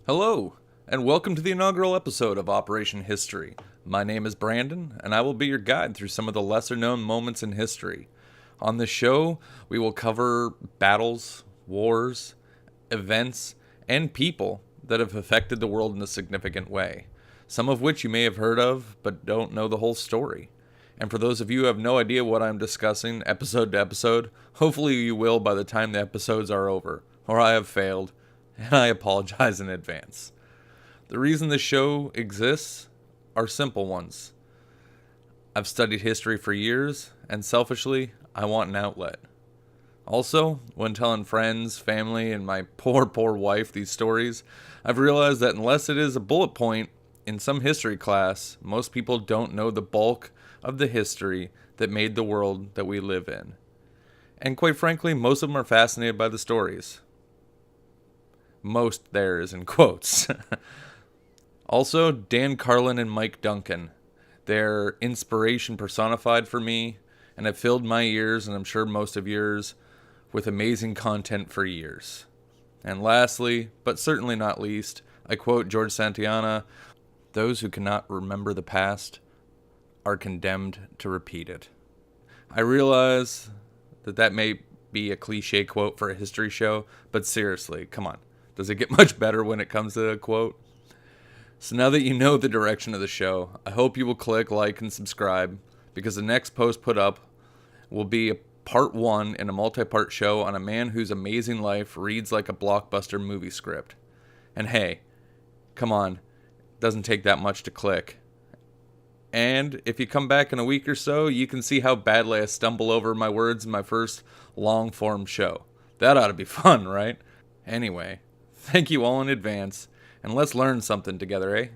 Hello, and welcome to the inaugural episode of Operation History. My name is Brandon, and I will be your guide through some of the lesser known moments in history. On this show, we will cover battles, wars, events, and people that have affected the world in a significant way, some of which you may have heard of but don't know the whole story. And for those of you who have no idea what I'm discussing episode to episode, hopefully you will by the time the episodes are over, or I have failed, and I apologize in advance. The reason this show exists are simple ones. I've studied history for years, and selfishly, I want an outlet. Also, when telling friends, family, and my poor wife these stories, I've realized that unless it is a bullet point in some history class, most people don't know the bulk of the history that made the world that we live in. And quite frankly, most of them are fascinated by the stories. Most there is in quotes. Also, Dan Carlin and Mike Duncan. They're inspiration personified for me, and have filled my ears, and I'm sure most of yours, with amazing content for years. And lastly, but certainly not least, I quote George Santayana, "Those who cannot remember the past are condemned to repeat it." I realize that may be a cliche quote for a history show, but seriously, come on. Does it get much better when it comes to a quote? So now that you know the direction of the show, I hope you will click like and subscribe, because the next post put up will be a part one in a multi-part show on a man whose amazing life reads like a blockbuster movie script. And hey, come on, it doesn't take that much to click. And if you come back in a week or so, you can see how badly I stumble over my words in my first long-form show. That ought to be fun, right? Anyway, thank you all in advance, and let's learn something together, eh?